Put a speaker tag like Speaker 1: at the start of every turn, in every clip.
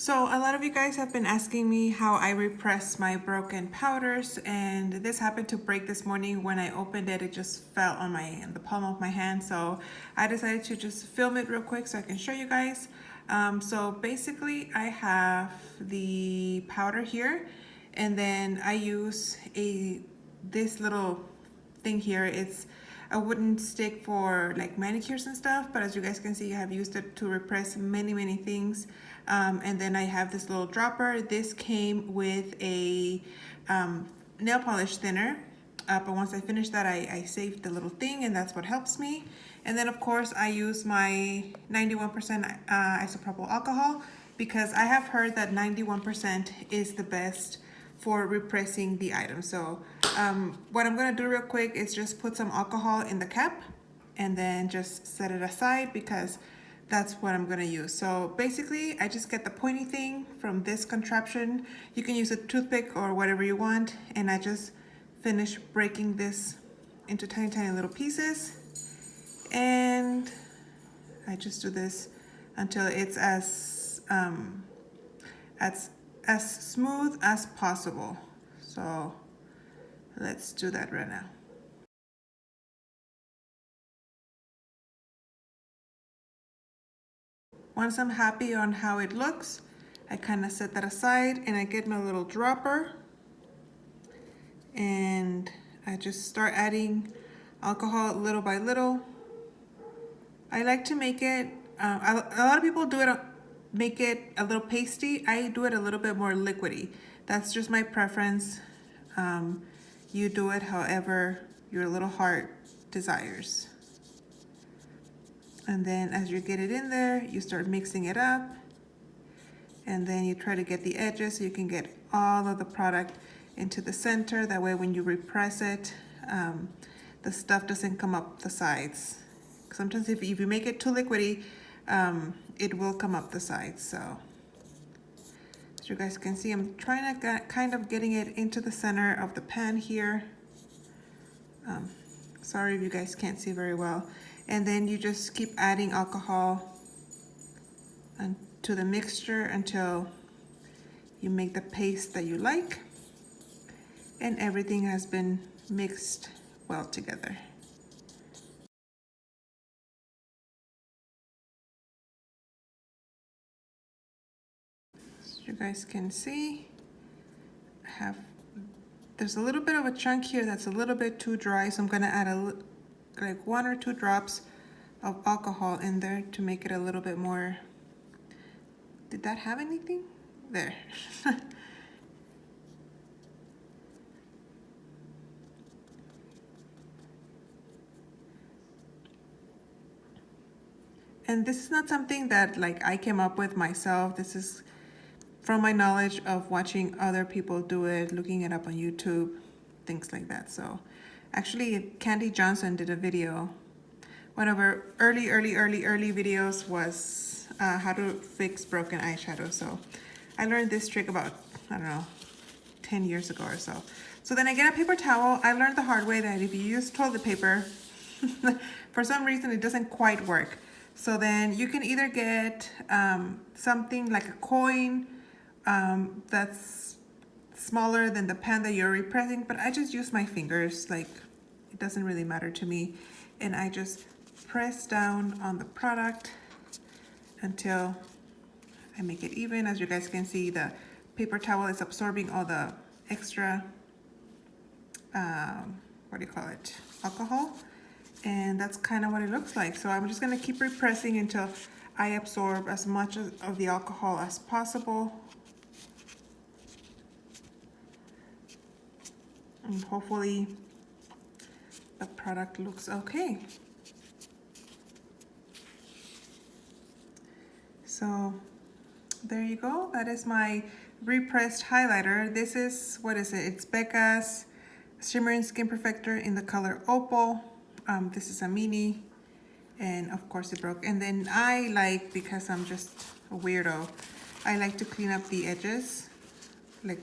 Speaker 1: So a lot of you guys have been asking me how I repress my broken powders, and this happened to break this morning. When I opened it, it just fell on the palm of my hand. So I decided to just film it real quick so I can show you guys. So basically I have the powder here, and then I use this little thing here. It's a wooden stick for like manicures and stuff, but as you guys can see, I have used it to repress many things. And then I have this little dropper. This came with a nail polish thinner, but once I finished that, I saved the little thing, and that's what helps me. And then of course I use my 91% isopropyl alcohol, because I have heard that 91% is the best for repressing the item. So what I'm gonna do real quick is just put some alcohol in the cap and then just set it aside, because that's what I'm gonna use. So basically I just get the pointy thing from this contraption. You can use a toothpick or whatever you want, and I just finish breaking this into tiny little pieces, and I just do this until it's as smooth as possible. So let's do that right now. Once I'm happy on how it looks, I kind of set that aside and I get my little dropper and I just start adding alcohol little by little. I like to make it, a lot of people do it, make it a little pasty. I do it a little bit more liquidy. That's just my preference. You do it however your little heart desires. And then as you get it in there, you start mixing it up, and then you try to get the edges so you can get all of the product into the center. That way when you repress it, the stuff doesn't come up the sides. Sometimes if you make it too liquidy, it will come up the sides. So as you guys can see, I'm trying to kind of getting it into the center of the pan here. Sorry if you guys can't see very well. And then you just keep adding alcohol to the mixture until you make the paste that you like, and everything has been mixed well together. As you guys can see, there's a little bit of a chunk here that's a little bit too dry, so I'm gonna add like 1 or 2 drops of alcohol in there to make it a little bit more. Did that have anything? There. And this is not something that like I came up with myself. This is from my knowledge of watching other people do it, looking it up on YouTube, things like that. So actually Candy Johnson did a video. One of her early videos was how to fix broken eyeshadow. So I learned this trick about, I don't know, 10 years ago or so. So then I get a paper towel. I learned the hard way that if you use toilet paper, for some reason it doesn't quite work. So then you can either get something like a coin that's smaller than the pan that you're repressing, but I just use my fingers, like it doesn't really matter to me. And I just press down on the product until I make it even. As you guys can see, the paper towel is absorbing all the extra, what do you call it, alcohol. And that's kind of what it looks like. So I'm just gonna keep repressing until I absorb as much of the alcohol as possible. And hopefully the product looks okay. So there you go. That is my repressed highlighter. This is, what is it? It's Becca's Shimmering Skin Perfector in the color Opal. This is a mini, and of course it broke. And then I like, because I'm just a weirdo, I like to clean up the edges, like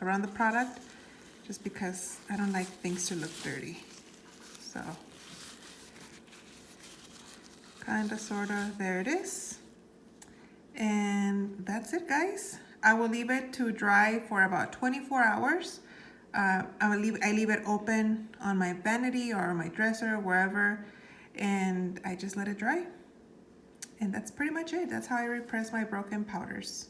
Speaker 1: around the product, just because I don't like things to look dirty. So kinda, sorta, there it is. And that's it, guys. I will leave it to dry for about 24 hours. I leave it open on my vanity or my dresser, wherever, and I just let it dry. And that's pretty much it. That's how I repress my broken powders.